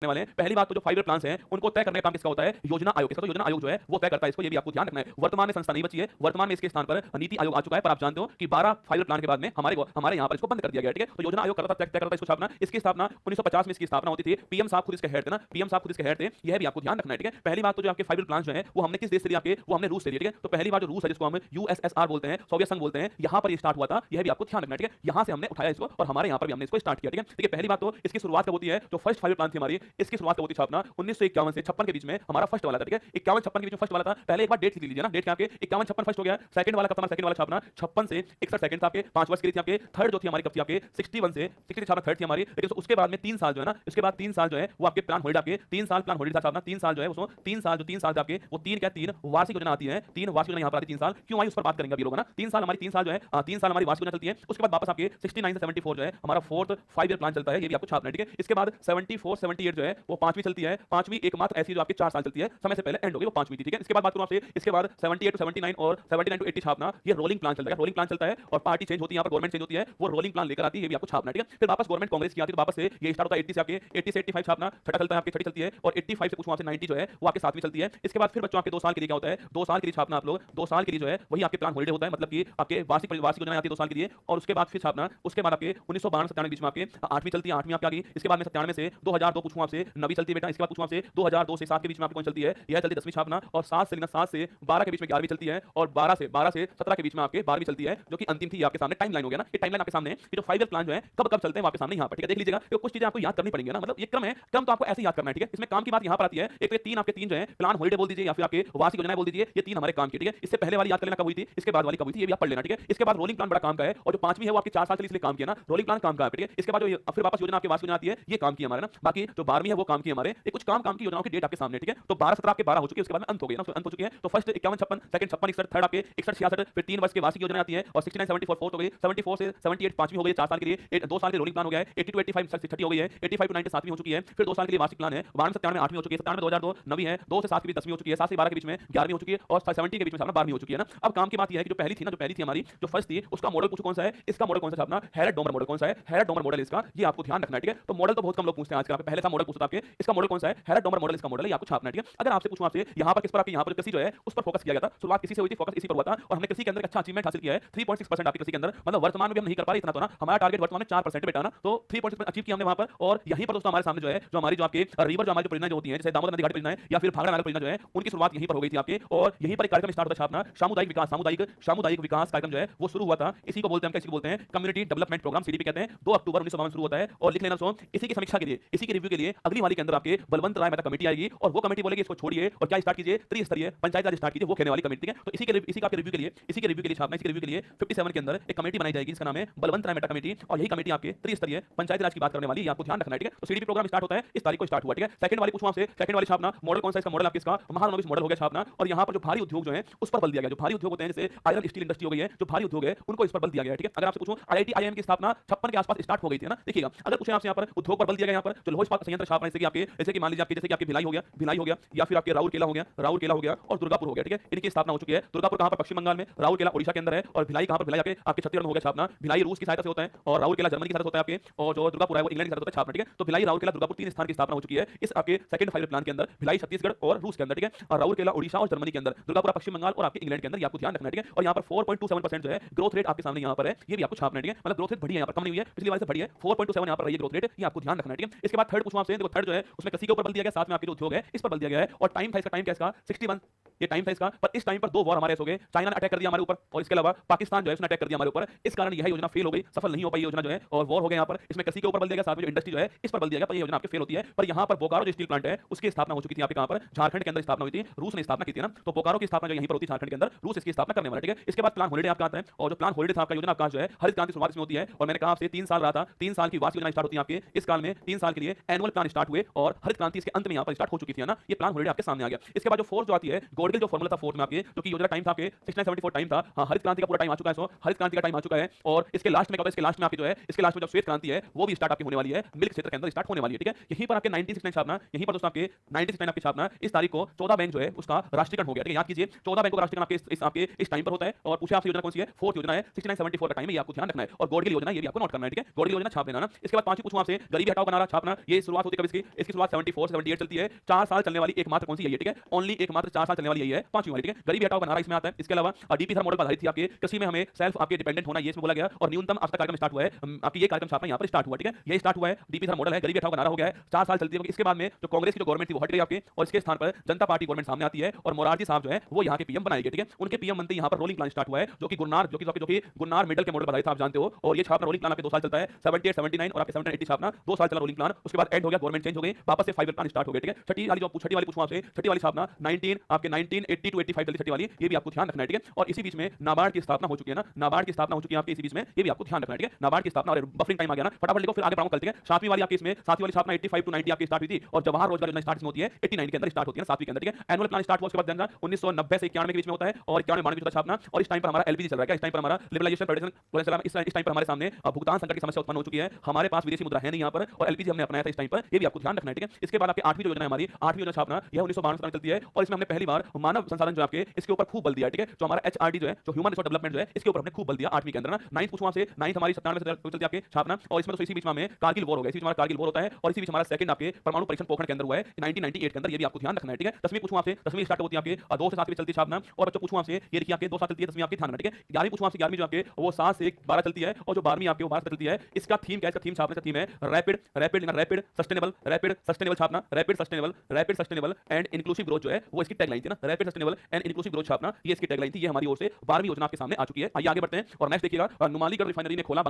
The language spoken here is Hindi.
वाले हैं। पहली बात तो जो 5 ईयर प्लान्स हैं उनको तय करने का काम किसका होता है? योजना आयोग। इसका तो योजना आयोग जो है वो तय करता है इसको, ये भी आपको ध्यान रखना है। वर्तमान में संस्था नहीं बची है, वर्तमान में इसके स्थान पर नीति आयोग आ चुका है, पर आप जानते हो कि 12 5 ईयर प्लान के बाद में हमारे यहाँ पर इसको बंद कर दिया गया, ठीक है। तो योजना आयोग करता तय करता है इसको स्थापना। इसकी स्थापना 1950 में इसकी स्थापना होती थी। पीएम साहब खुद इसके हेड थे ना, पीएम साहब खुद इसके हेड थे, यह भी आपको ध्यान रखना है, ठीक है। पहली बात तो जो आपके 5 ईयर प्लान जो है वो हमने किस देश से लिया? आपके वो हमने रूस से लिया, ठीक है। तो पहली बार जो रूस है जिसको हम यूएसएसआर बोलते हैं, सोवियत संघ बोलते हैं, यहाँ पर ये स्टार्ट हुआ था, यह भी आपको ध्यान रखना है, ठीक है। यहाँ से हमने उठाया इसको और हमारे यहाँ पर भी हमने इसको स्टार्ट किया, ठीक है। देखिए पहली बात तो इसकी शुरुआत कब होती है? जो फर्स्ट 5 ईयर प्लान थी हमारी, इसकी शुरुआत कब होती है? अपना 1951 से 56 के बीच में हमारा फर्स्ट वाला था, ठीक है। 51-56 के बीच में फर्स्ट वाला था। पहले एक बार डेट लिख लीजिए ना, डेट क्या आपके 51-56 फर्स्ट हो गया। सेकंड वाला कब था? सेकंड वाला छापना 56 से 61 सेकंड था आपके, 5 वर्ष के लिए थी आपके। थर्ड जो थी हमारी कब थी आपके 61 से 60 छापना थर्ड थी हमारी। लेकिन उसके बाद में 3 साल जो है ना, उसके बाद 3 साल जो है वो आपके प्लान होल्ड आपके 3 साल प्लान होल्ड था छापना। 3 साल जो है उसको 3 साल जो 3 साल आपके वो 3 क्या 3 वार्षिक योजना आती है। 3 वार्षिक योजना यहाँ पर आती है 3 साल। क्यों आई उस पर बात करेंगे अभी लोग ना। 3 साल हमारी 3 साल जो है 3 साल हमारी वार्षिक योजना चलती है। उसके बाद वापस आपके 69 से 74 जो है हमारा फोर्थ 5 ईयर प्लान चलता है, ये भी आपको छापना है, ठीक है। इसके बाद 74 78 जो है वो पांचवी चलती है। पांचवी एकमात्र ऐसी जो आपके 4 साल चलती है, समय से पहले एंड हो गई, वो पांचवी थी, ठीक है। इसके बाद बात करूं आपसे, इसके बाद 78 टू 79 और 79 टू 80 छापना, ये रोलिंग प्लान चलता है, रोलिंग प्लान चलता है और पार्टी चेंज होती है, यहाँ पर गवर्नमेंट चेंज होती है, वो रोलिंग प्लान लेकर आती है, ये भी आपको छापना है, ठीक है। फिर वापस गवर्नमेंट कांग्रेस की आती है तो वापस से ये स्टार्ट होता है 80 से आपके 80 से 85 छापना, छठा चलता है आपके, छठी चलती है और 85 से कुछ वहां से 90 जो है वो आपके सातवीं चलती है। इसके बाद फिर बच्चों आपके 2 साल के लिए क्या होता है? 2 साल के लिए छापना आप लोग 2 साल के लिए जो है वही आपके प्लान होल्डे होता है, मतलब कि आपके वार्षिक योजना आती है 2 साल के लिए। और उसके बाद फिर छापना, उसके बाद आपके 1992 97 के बीच में आपके 8वीं चलती है, 8वीं आपकी आ गई। इसके बाद में 97 से 2002 पूछूं आपसे 9वीं चलती है बेटा। इसके बाद पूछूं आपसे 2002 से 7 के बीच में आपकी कौन चलती है? यह चलती है 10वीं छापना। और 7 से लेना 7 से 12 के बीच में 11वीं चलती है और 12 से 17 के बीच में आपके 12वीं चलती है, जो कि अंतिम थी। आपके सामने टाइमलाइन हो गया ना, ये टाइमलाइन आपके सामने ये जो 5 ईयर प्लान जो है कब कब चलते हैं आपके सामने यहाँ पर, ठीक है। देख लीजिएगा, तो कुछ चीजें आपको याद करनी पड़ेंगी ना, मतलब ये क्रम है, क्रम तो आपको ऐसे याद करना है, ठीक है। इसमें काम की बात यहाँ पर आती है, एक तो 3 आपके 3 जो है प्लान होल्डे बोल दीजिए या फिर आपके वार्षिक योजना बोल दीजिए, ये 3 हमारे काम की, ठीक है। इससे पहले वाली याद कर लेना कब हुई थी, इसके बाद वाली कब हुई थी, ये भी आप पढ़ लेना, ठीक है। इसके बाद रोलिंग प्लान बड़ा काम का है और जो 5वीं है वो आपके 4 साल के लिए इसलिए काम किया ना, रोलिंग प्लान काम का है, ठीक है। इसके बाद जो फिर वापस योजना आपके वार्षिक योजना आती है, ये काम की हमारे ना। बाकी जो 12वीं है वो काम की हमारे, ये कुछ काम की योजनाओं की डेट आपके सामने, ठीक है। तो 12 17 आपके 12 हो चुकी है, उसके बाद में अंत हो गई ना, अंत हो चुकी है। तो फर्स्ट 51 56, सेकंड 56 61, थर्ड आपके 61 66, फिर 3 वर्ष के वार्षिक योजना आती है और 69 74 फोर्थ हो गई, 74 से 78 पांचवी हो गई 4 साल के लिए, 2 साल के रोलिंग प्लान हो गया है। 80 टू 85 छठी हो गई है, 85 टू 90 सातवीं हो चुकी है। फिर 2 साल के लिए वार्षिक प्लान है, 92 97 8वीं हो चुकी है, 97 2002 9वीं है, 2 से 7 के बीच 10वीं हो चुकी है, 7 से 12 के बीच में 11वीं हो चुकी है और 70 के बीच में सामने 12वीं हो चुकी है ना। अब काम की बात यह है कि जो पहली थी ना, जो पहली थी हमारी जो फर्स्ट थी, उसका मॉडल पूछो कौन सा है, इसका मॉडल कौन सा छापना, हैरड डोमर मॉडल कौन सा है, हैरड डोमर मॉडल इसका, ये आपको ध्यान रखना है, ठीक है। तो मॉडल तो बहुत कम लोग पूछते हैं आजकल, पहले था मॉडल पूछता आपके, इसका मॉडल कौन सा है, हैरड डोमर मॉडल इसका मॉडल है, ये आपको छापना है, ठीक है। अगर आपसे पूछूं आपसे यहाँ पर किस पर आपके यहाँ पर कृषि जो है उस पर फोकस किया गया था, शुरुआत किसी से हुई थी, फोकस इसी पर हुआ था और हमने कृषि के अंदर अच्छा अचीवमेंट हासिल किया है, 3.6% आपकी कृषि के अंदर, मतलब वर्तमान में भी हम नहीं कर पा रहे इतना तो ना, हमारा टारगेट वर्तमान में 4% बेटा ना, तो 3.6% अचीव किया हमने वहां पर। और यहीं पर दोस्तों हमारे सामने जो है जो हमारी जो आपके रिवर जो हमारी जो परियोजना जो होती है, जैसे दामोदर नदी घाटी परियोजना है या फिर भाखड़ा नाला परियोजना जो है, उनकी शुरुआत यहीं पर हो गई थी आपके और यहीं पर एक कार्यक्रम स्टार्ट होता है छापना, सामुदायिक विकास कार्यक्रम जो है वो शुरू हुआ था। इसी को बोलते हैं, इसी को बोलते हैं कम्युनिटी डेवलपमेंट प्रोग्राम, सीडीपी कहते हैं। 2 अक्टूबर 1952 शुरू होता है और लिख लेना दोस्तों, इसी की समीक्षा के लिए, इसी के रिव्यू के लिए अगली वाली के अंदर आपके बलवंत राय मेहता कमेटी आएगी और वो कमेटी बोलेगी इसको छोड़िए और क्या स्टार्ट कीजिए, त्रिस्तरीय पंचायत राज स्टार्ट कीजिए, वो कहने वाली कमेटी है। तो इसी का रिव्यू के लिए छापना, इसी के रिव्यू के लिए 57 के अंदर एक कमेटी बनाई जाएगी, इसका नाम है बलवंत राय मेहता कमेटी और यही कमेटी आपके त्रिस्तरीय पंचायत राज की बात करने वाली है, आपको ध्यान रखना है, ठीक है। तो सीडीपी प्रोग्राम स्टार्ट होता है, इस तारीख को स्टार्ट हुआ, ठीक है। सेकंड वाली पूछूं आपसे, सेकंड वाली छापना मॉडल कौन सा, इसका मॉडल आपके इसका महानवमी मॉडल हो गया छापना और यहाँ पर जो भारी उद्योग जो है उस पर बल दिया गया, जो भारी उद्योग होते हैं जैसे आयरन स्टील इंडस्ट्री हो गई है, जो भारी उद्योग है उनको इस पर बल दिया गया है, ठीक है। अगर आपसे पूछूं आईआईटी आईआईएम की स्थापना 56 के आसपास स्टार्ट हो गई थी ना, देखिएगा अगर पूछे आपसे यहाँ पर उद्योग पर बल दिया गया, यहाँ पर जो लौह इस्पात संयंत्र छापना, जैसे कि मान लीजिए आपके जैसे कि आपके भिलाई हो गया या फिर आपके राउरकेला हो गया और दुर्गापुर हो गया, ठीक है। इनकी स्थापना हो चुकी है। दुर्गापुर कहाँ पर, पश्चिम बंगाल में, राउरकेला ओडिशा के अंदर है और भिलाई कहाँ पर, भिलाई आपके छत्तीसगढ़ में हो गया छापना। भिलाई रूस की सहायता से होता है और राउरकेला जर्मनी की सहायता से होता है आपके, और जो दुर्गापुर है वो इंग्लैंड की सहायता से छापना, ठीक है। तो भिलाई राउरकेला दुर्गापुर 3 स्थान की स्थापना हो चुकी है इस आपके सेकंड 5 ईयर प्लान के अंदर, भिलाई छत्तीसगढ़ और रूस के अंदर, ठीक है। और राउरकेला ओडिशा और जर्मनी के अंदर, दुर्गापुर पश्चिम बंगाल और आपके इंग्लैंड के अंदर, ये आपको ध्यान रखना है, ठीक है। और यहाँ पर 4.27% जो है ग्रोथ रेट आपके सामने यहाँ पर है, ये भी आपको छापना है, ठीक है। मतलब ग्रोथ रेट बढ़ी है, यहाँ पर कम नहीं हुई है, पिछली बार से बढ़ी है, 4.27 यहाँ पर रही है ग्रोथ रेट, ये आपको ध्यान रखना है, ठीक है। इसके बाद थर्ड पूछूं आपसे, देखो थर्ड जो है उसमें कृषि के ऊपर बल दिया गया, साथ में आपके जो उद्योग है इस पर बल दिया गया है और टाइम था इसका, टाइम क्या इसका 61, ये टाइम था इसका। पर इस टाइम पर 2 वॉर हमारे ऐसे हो गए, चाइना ने अटैक कर दिया हमारे ऊपर और इसके अलावा पाकिस्तान जो है उसने अटैक कर दिया हमारे ऊपर, इस कारण यह योजना फेल हो गई, सफल नहीं हो पाई योजना जो है और वॉर हो गया यहाँ पर। इसमें कृषि के ऊपर बल दिया गया, साथ में जो इंडस्ट्री जो है इस पर बल दिया गया, पर ये योजना आपके फेल होती है। पर यहाँ पर बोकारो जो स्टील प्लांट है उसकी स्थापना हो चुकी थी, यहाँ पे कहाँ पर, झारखंड के अंदर स्थापना हुई थी, रूस ने स्थापना की थी ना। तो बोकारो की स्थापना जो यहीं पर होती है झारखंड के अंदर, रूस इसकी स्थापना करने वाला, ठीक है। इसके बाद प्लान होलिडे आपका आता है और जो प्लान होलिडे था आपका योजना आपका जो है हरित क्रांति शुरुआत इसमें होती है और मैंने कहा आपसे 3 साल रहा था, 3 साल की वार्षिक योजना स्टार्ट होती है आपके, इस काल में 3 साल के लिए एनुअल प्लान स्टार्ट हुए और हरित क्रांति इसके अंत में यहाँ पर स्टार्ट हो चुकी थी ना, ये प्लान होलिडे आपके सामने आ गया। इसके बाद जो फोर्थ जो आती है गोडगिल जो फॉर्मूला था फोर्थ में आपके, जो कि योजना टाइम था आपके 6974 टाइम था। हाँ, हरित क्रांति का पूरा टाइम आ चुका है। सो हरित क्रांति का टाइम आ चुका है और इसके लास्ट में क्या होता है, इसके लास्ट में आपकी जो है, इसके लास्ट में जब श्वेत क्रांति है वो भी स्टार्ट आपकी होने वाली है, मिल्क क्षेत्र के अंदर स्टार्ट होने वाली है। ठीक है, यहीं पर आपके 1969 छापना, यहीं पर दोस्तों आपके 1969 आपकी छापना, इस तारीख को 14 बैंक जो है उसका राष्ट्रीयकरण हो गया। ठीक है, याद कीजिए 14 बैंकों का राष्ट्रीयकरण आपके इस टाइम पर होता है। और पूछे आपसे योजना कौन सी है, फोर्थ योजना है, 6974 का टाइम है, ये आपको ध्यान रखना है। और गोडगिल योजना ये भी आपको नोट करना है। ठीक है, गोडगिल योजना छाप लेना ना। इसके बाद पांचवी पूछूं आपसे, गरीबी हटाओ बनाना छापना, ये शुरुआत होती है कब इसकी शुरुआत 74 से 78 चलती है, 4 साल चलने वाली एकमात्र कौन सी है। ठीक है, ओनली एकमात्र 4 साल चलने वाली यही है, पांचवी वाली। ठीक है, गरीबी हटाओ बनाना इसमें आता है। इसके अलावा डीपी थर्म मॉडल पर आधारित थी आपके, कृषि में हमें सेल्फ आपके डिपेंडेंट होना, ये इसमें बोला गया। और न्यूनतम अब तक कार्यक्रम स्टार्ट हुआ है, आपकी ये कार्यक्रम छापना यहाँ पर स्टार्ट हुआ। ठीक है, ये स्टार्ट हुआ है, डीपी थर्म मॉडल है, गरीबी हटाओ बनाना हो गया है, 4 साल चलती है। इसके बाद में जो कांग्रेस की जो गवर्नमेंट थी वो हट गई आपके, और इसके स्थान पर जनता पार्टी गवर्नमेंट सामने आती है और मोरारजी साहब जो है वो यहाँ के पीएम बनाए गए। ठीक है, उनके पीएम बनते यहाँ पर रोलिंग प्लान स्टार्ट हुआ है, जो कि गुरनार मेडल के मॉडल पर आधारित था, आप जानते हो। और ये छापना रोलिंग प्लान आपके 2 साल चलता है, 78 79 और आपके 79 80 छापना 2 साल चला रोलिंग प्लान। उसके बाद एंड हो गया, गवर्नमेंट चेंज हो गई, वापस से 5 ईयर प्लान स्टार्ट हो गया। ठीक है, छठी वाली पूछूं आपसे, छठी वाली छापना 1980 टू 85 चलती छठी वाली, ये भी आपको ध्यान रखना है। ठीक है, और इसी बीच में नाबार्ड की स्थापना हो चुकी है ना, नाबार्ड की स्थापना हो चुकी है आपके इसी बीच में, ये भी आपको ध्यान रखना है। ठीक है, नाबार्ड की स्थापना, और बफरिंग टाइम आ गया ना, फटाफट लिखो फिर आगे प्रारंभ करते हैं। सातवीं वाली आपकी इसमें, सातवीं वाली स्थापना 85 टू 90 आपकी स्टार्ट हुई थी, और जवाहर रोजगार योजना स्टार्ट होती है 89 के अंदर स्टार्ट होती है, सातवीं के अंदर। ठीक है, एनुअल प्लान स्टार्ट हुआ उसके बाद जनगणना 1990 से 91 के बीच में होता है, और 91 92 में छापना। और इस टाइम पर हमारा एलपीजी चल रहा है, इस टाइम पर हमारा लिबरलाइजेशन प्रोटेक्शन, इस टाइम पर हमारे सामने भुगतान संकट की समस्या उत्पन्न हो चुकी है, हमारे पास विदेशी मुद्रा है नहीं यहाँ पर, और एलपीजी हमने अपनाया था इस टाइम पर, ये भी आपको ध्यान रखना है। ठीक है, इसके बाद आपकी आठवीं योजना है हमारी, आठवीं योजना छापना, यह 1992 में चलती है, और इसमें हमने पहली बार मानव संसाधन जो आपके इसके ऊपर खूब बल दिया। ठीक है, जो हमारा एचआरडी जो है, जो ह्यूमन रिसोर्स डेवलपमेंट जो है, इसके ऊपर हमने खूब बल दिया आठवीं के अंदर ना। 9th पूछूं आपसे, 9th हमारी 97 से चलती है आपके छापना, और इसमें तो इसी बीच में हमें कारगिल वॉर हो गया, इसी बीच हमारा कारगिल वॉर होता है, और इसी बीच हमारा सेकंड आपके परमाणु परीक्षण पोखरण के अंदर हुआ है 1998 के अंदर, ये भी आपको ध्यान रखना है। ठीक है, 10वीं पूछूं आपसे, 10वीं स्टार्ट होती है आपके 2 से 7 की चलती है छापना। और बच्चों पूछूं आपसे, ये देखिए आपके 2 साल चलती है 10वीं आपकी, ध्यान रखना। ठीक है, 11वीं पूछूं आपसे, 11वीं जो आपके वो 7 से 12 चलती है, और जो 12वीं आपके वो 12 से चलती है। इसका थीम क्या है, इसका थीम छापने का थीम है रैपिड सस्टेनेबल छापना, rapid sustainable and inclusive growth जो है वो इसकी टैगलाइन थी ना, rapid sustainable and inclusive growth छापना, ये इसकी टैगलाइन थी। ये हमारी ओर से 12वीं योजना आपके सामने आ चुकी है। आइए आगे बढ़ते हैं और नेक्स्ट देखिएगा, नुमालीगढ़ रिफाइनरी ने खोला